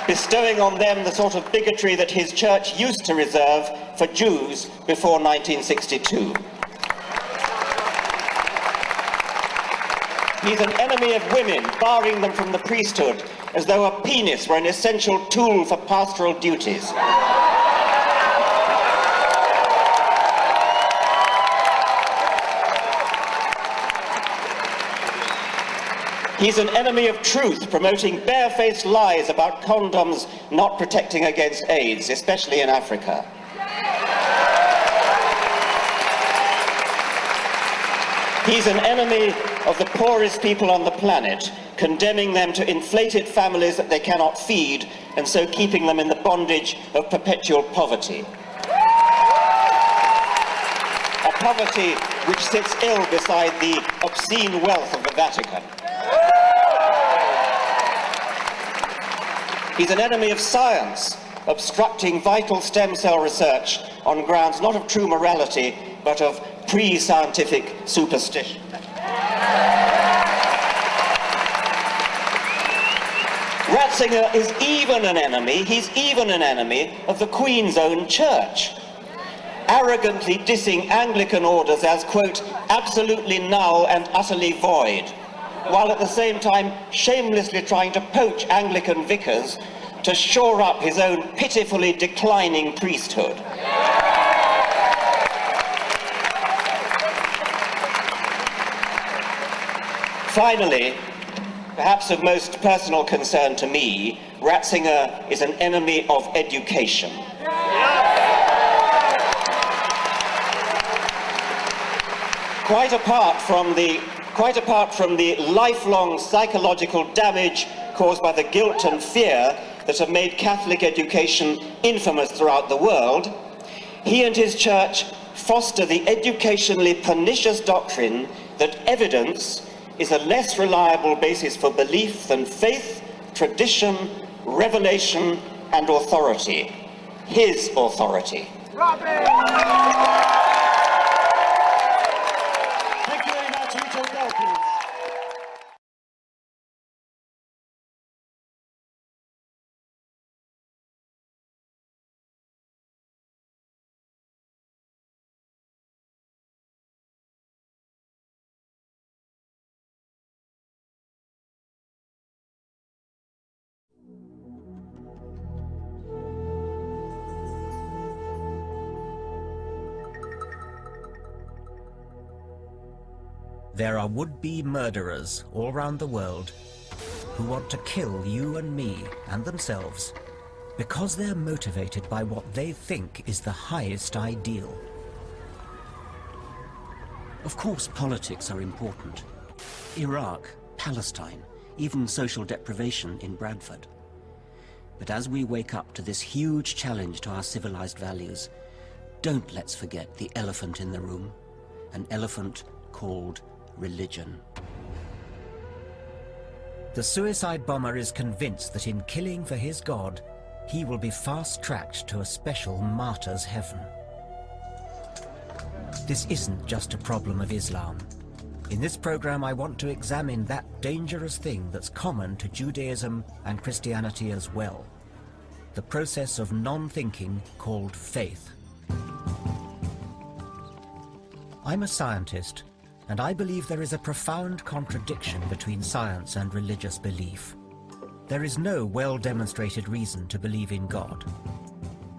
bestowing on them the sort of bigotry that his church used to reserve for Jews before 1962. He's an enemy of women, barring them from the priesthood, as though a penis were an essential tool for pastoral duties. He's an enemy of truth, promoting barefaced lies about condoms not protecting against AIDS, especially in Africa. He's an enemy of the poorest people on the planet, condemning them to inflated families that they cannot feed, and so keeping them in the bondage of perpetual poverty. A poverty which sits ill beside the obscene wealth of the Vatican. He's an enemy of science, obstructing vital stem cell research on grounds not of true morality, but of pre-scientific superstition. Ratzinger is even an enemy, he's even an enemy of the Queen's own church, arrogantly dissing Anglican orders as, quote, absolutely null and utterly void, while at the same time shamelessly trying to poach Anglican vicars to shore up his own pitifully declining priesthood. Finally, perhaps of most personal concern to me, Ratzinger is an enemy of education. Quite apart from the lifelong psychological damage caused by the guilt and fear that have made Catholic education infamous throughout the world, he and his church foster the educationally pernicious doctrine that evidence is a less reliable basis for belief than faith, tradition, revelation, and authority. His authority. There are would-be murderers all round the world who want to kill you and me and themselves because they're motivated by what they think is the highest ideal. Of course, politics are important. Iraq, Palestine, even social deprivation in Bradford. But as we wake up to this huge challenge to our civilized values, don't let's forget the elephant in the room, an elephant called religion. The suicide bomber is convinced that in killing for his God, he will be fast-tracked to a special martyr's heaven. This isn't just a problem of Islam. In this program, I want to examine that dangerous thing that's common to Judaism and Christianity as well. The process of non-thinking called faith. I'm a scientist, and I believe there is a profound contradiction between science and religious belief. There is no well-demonstrated reason to believe in God.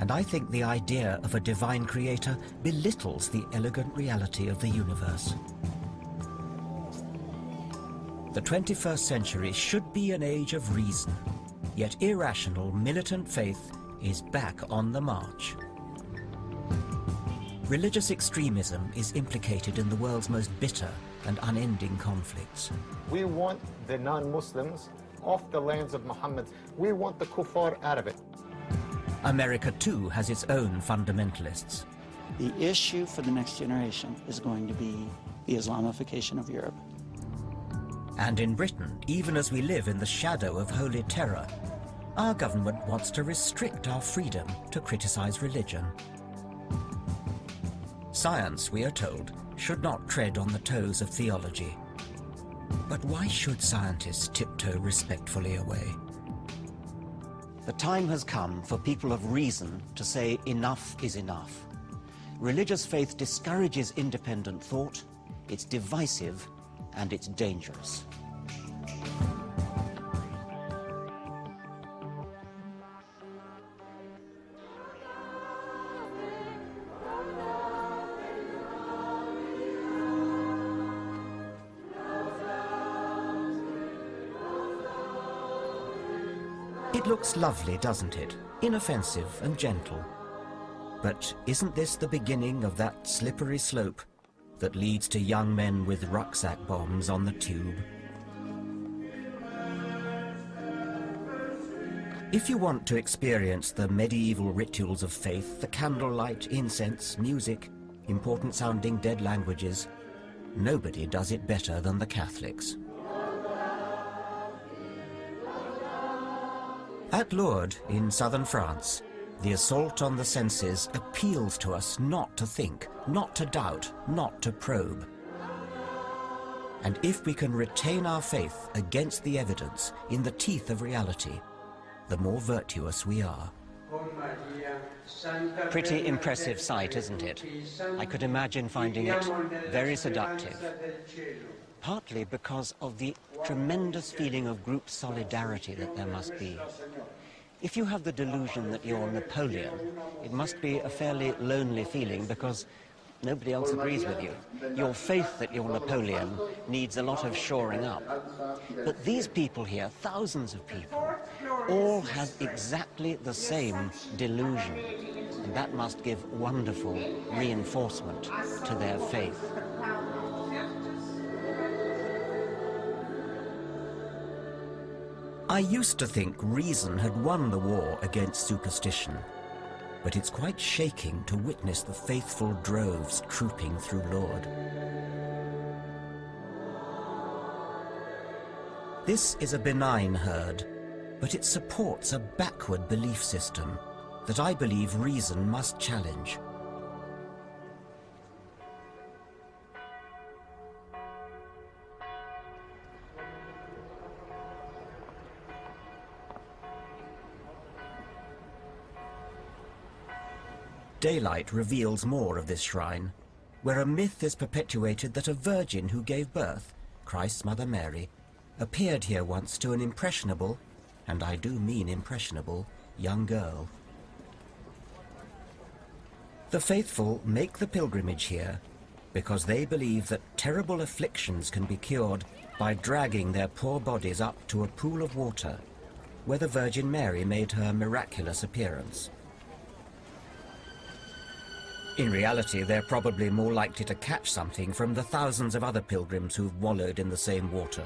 And I think the idea of a divine creator belittles the elegant reality of the universe. The 21st century should be an age of reason, yet irrational, militant faith is back on the march. Religious extremism is implicated in the world's most bitter and unending conflicts. We want the non-Muslims off the lands of Muhammad. We want the kuffar out of it. America, too, has its own fundamentalists. The issue for the next generation is going to be the Islamification of Europe. And in Britain, even as we live in the shadow of holy terror, our government wants to restrict our freedom to criticize religion. Science, we are told, should not tread on the toes of theology. But why should scientists tiptoe respectfully away? The time has come for people of reason to say enough is enough. Religious faith discourages independent thought, it's divisive, and it's dangerous. It looks lovely, doesn't it? Inoffensive and gentle. But isn't this the beginning of that slippery slope that leads to young men with rucksack bombs on the tube? If you want to experience the medieval rituals of faith, the candlelight, incense, music, important-sounding dead languages, nobody does it better than the Catholics. At Lourdes, in southern France, the assault on the senses appeals to us not to think, not to doubt, not to probe. And if we can retain our faith against the evidence, in the teeth of reality, the more virtuous we are. Pretty impressive sight, isn't it? I could imagine finding it very seductive. Partly because of the tremendous feeling of group solidarity that there must be. If you have the delusion that you're Napoleon, it must be a fairly lonely feeling because nobody else agrees with you. Your faith that you're Napoleon needs a lot of shoring up. But these people here, thousands of people, all have exactly the same delusion. And that must give wonderful reinforcement to their faith. I used to think reason had won the war against superstition, but it's quite shaking to witness the faithful droves trooping through Lourdes. This is a benign herd, but it supports a backward belief system that I believe reason must challenge. Daylight reveals more of this shrine, where a myth is perpetuated that a virgin who gave birth, Christ's Mother Mary, appeared here once to an impressionable, and I do mean impressionable, young girl. The faithful make the pilgrimage here because they believe that terrible afflictions can be cured by dragging their poor bodies up to a pool of water where the Virgin Mary made her miraculous appearance. In reality, they're probably more likely to catch something from the thousands of other pilgrims who've wallowed in the same water.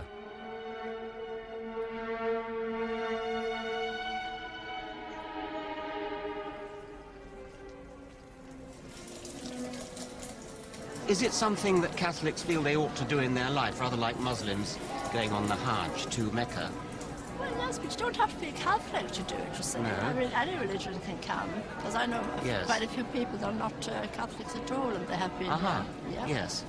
Is it something that Catholics feel they ought to do in their life, rather like Muslims going on the Hajj to Mecca? Well, yes, but you don't have to be a Catholic to do it, you see. No. I mean, any religion can come, because I know Yes. quite a few people that are not Catholics at all, and they have been... yeah. Yes.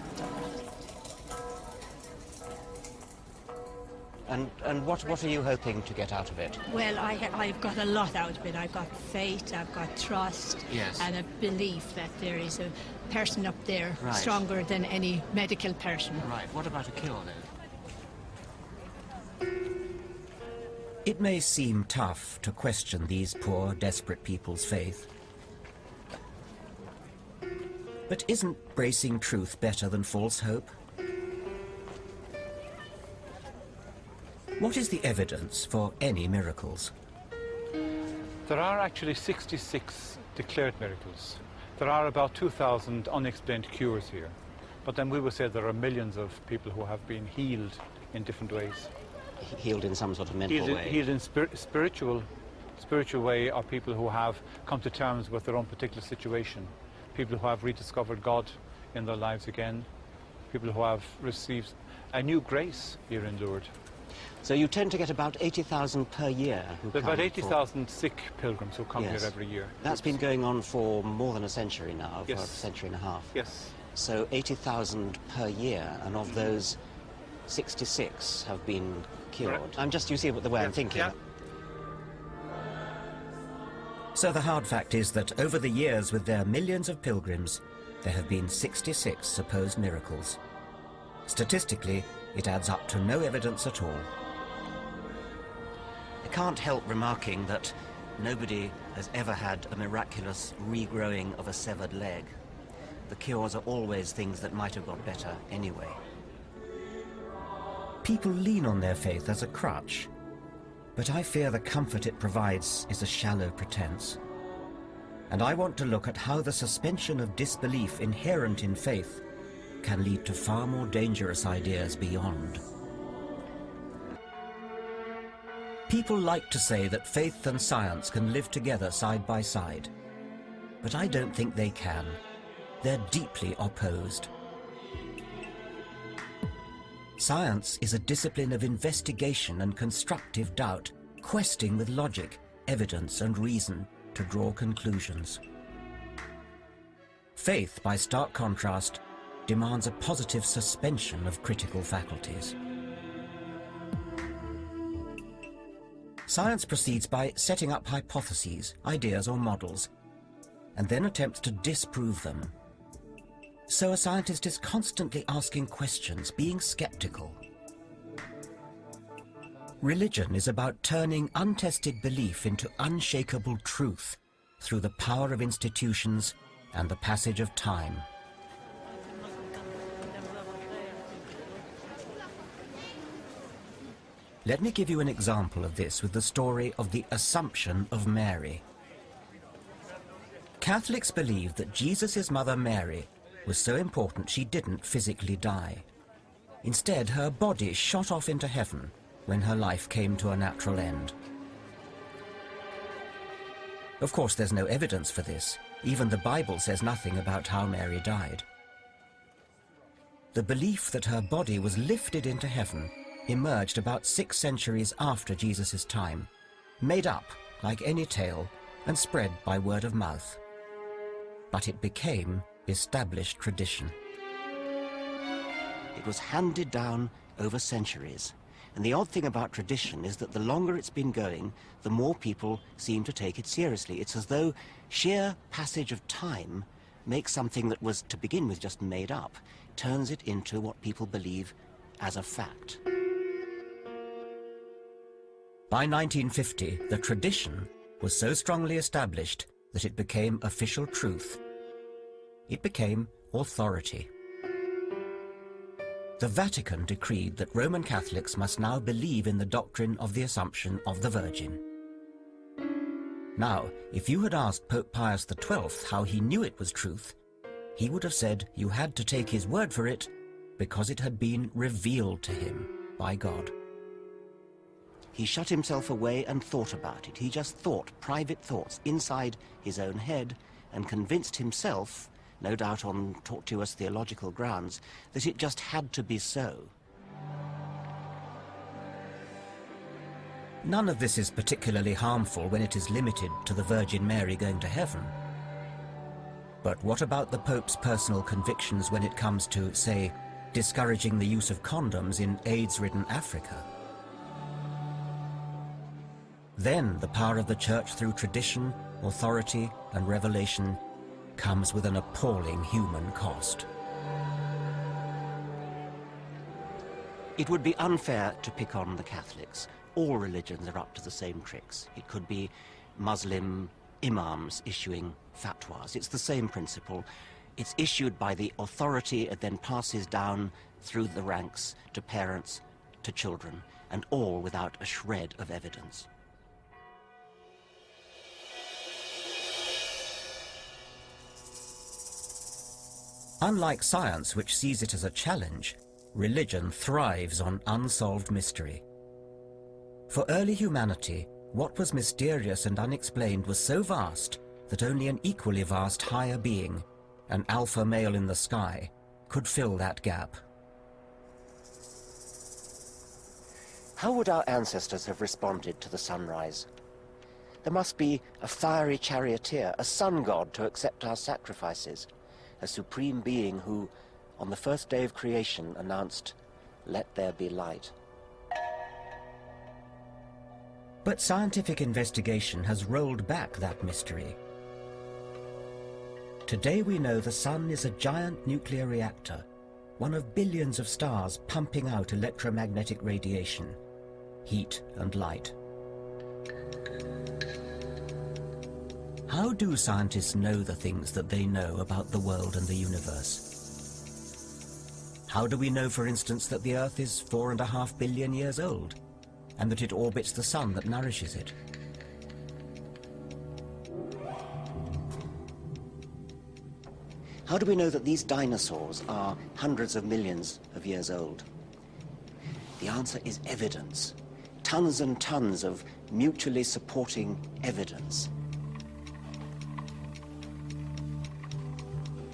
And what are you hoping to get out of it? Well, I've got a lot out of it. I've got faith, I've got trust, Yes. and a belief that there is a person up there Right. stronger than any medical person. Right, what about a cure then? It may seem tough to question these poor, desperate people's faith. But isn't bracing truth better than false hope? What is the evidence for any miracles? There are actually 66 declared miracles. There are about 2,000 unexplained cures here. But then we would say there are millions of people who have been healed in different ways. Healed in some sort of mental way? Healed in spiritual way, or people who have come to terms with their own particular situation. People who have rediscovered God in their lives again. People who have received a new grace here in Lourdes. So you tend to get about 80,000 per year who There are come about 80,000 sick pilgrims who come Yes. here every year. That's been going on for more than a century now, for a Yes. century and a half. Yes. So 80,000 per year, and of those, 66 have been cured. Correct. I'm just, you see the way I'm thinking. Yeah. So the hard fact is that over the years, with their millions of pilgrims, there have been 66 supposed miracles. Statistically, it adds up to no evidence at all. I can't help remarking that nobody has ever had a miraculous regrowing of a severed leg. The cures are always things that might have got better anyway. People lean on their faith as a crutch, but I fear the comfort it provides is a shallow pretense. And I want to look at how the suspension of disbelief inherent in faith can lead to far more dangerous ideas beyond. People like to say that faith and science can live together side by side, but I don't think they can. They're deeply opposed. Science is a discipline of investigation and constructive doubt, questing with logic, evidence and reason to draw conclusions. Faith, by stark contrast, demands a positive suspension of critical faculties. Science proceeds by setting up hypotheses, ideas or models, and then attempts to disprove them. So a scientist is constantly asking questions, being skeptical. Religion is about turning untested belief into unshakable truth through the power of institutions and the passage of time. Let me give you an example of this with the story of the Assumption of Mary. Catholics believe that Jesus' mother Mary was so important she didn't physically die. Instead, her body shot off into heaven when her life came to a natural end. Of course, there's no evidence for this. Even the Bible says nothing about how Mary died. The belief that her body was lifted into heaven emerged about 6 centuries after Jesus' time, made up like any tale and spread by word of mouth. But it became established tradition. It was handed down over centuries. And the odd thing about tradition is that the longer it's been going, the more people seem to take it seriously. It's as though sheer passage of time makes something that was to begin with just made up, turns it into what people believe as a fact. By 1950, the tradition was so strongly established that it became official truth. It became authority. The Vatican decreed that Roman Catholics must now believe in the doctrine of the Assumption of the Virgin. Now, if you had asked Pope Pius XII how he knew it was truth, he would have said you had to take his word for it because it had been revealed to him by God. He shut himself away and thought about it. He just thought private thoughts inside his own head and convinced himself, no doubt on tortuous theological grounds, that it just had to be so. None of this is particularly harmful when it is limited to the Virgin Mary going to heaven. But what about the Pope's personal convictions when it comes to, say, discouraging the use of condoms in AIDS-ridden Africa? Then the power of the Church through tradition, authority, and revelation comes with an appalling human cost. It would be unfair to pick on the Catholics. All religions are up to the same tricks. It could be Muslim imams issuing fatwas. It's the same principle. It's issued by the authority, it then passes down through the ranks to parents, to children, and all without a shred of evidence. Unlike science, which sees it as a challenge, religion thrives on unsolved mystery. For early humanity, what was mysterious and unexplained was so vast that only an equally vast higher being, an alpha male in the sky, could fill that gap. How would our ancestors have responded to the sunrise? There must be a fiery charioteer, a sun god to accept our sacrifices, a supreme being who, on the first day of creation, announced, "Let there be light." But scientific investigation has rolled back that mystery. Today we know the sun is a giant nuclear reactor, one of billions of stars pumping out electromagnetic radiation, heat and light. How do scientists know the things that they know about the world and the universe? How do we know, for instance, that the Earth is 4.5 billion years old, and that it orbits the sun that nourishes it? How do we know that these dinosaurs are hundreds of millions of years old? The answer is evidence. Tons and tons of mutually supporting evidence.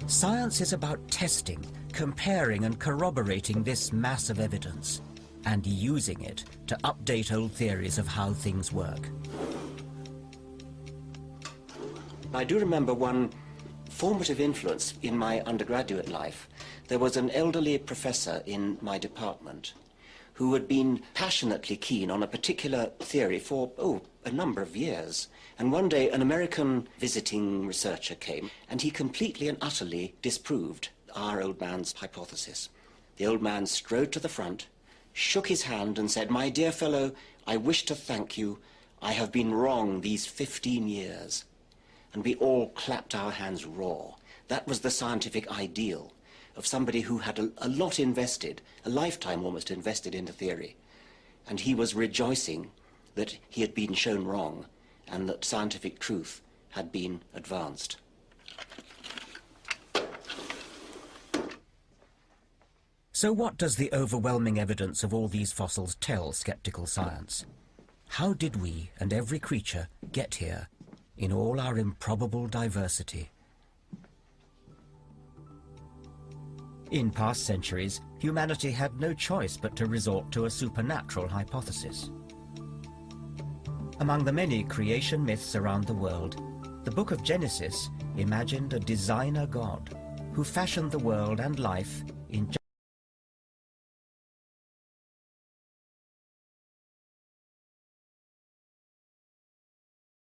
Science is about testing, comparing and corroborating this mass of evidence, and using it to update old theories of how things work. I do remember one formative influence in my undergraduate life. There was an elderly professor in my department who had been passionately keen on a particular theory for, a number of years. And one day an American visiting researcher came and he completely and utterly disproved our old man's hypothesis. The old man strode to the front, shook his hand and said, "My dear fellow, I wish to thank you. I have been wrong these 15 years. And we all clapped our hands raw. That was the scientific ideal of somebody who had a lot invested, a lifetime almost invested into theory. And he was rejoicing that he had been shown wrong and that scientific truth had been advanced. So what does the overwhelming evidence of all these fossils tell skeptical science? How did we and every creature get here in all our improbable diversity? In past centuries, humanity had no choice but to resort to a supernatural hypothesis. Among the many creation myths around the world, the book of Genesis imagined a designer God who fashioned the world and life in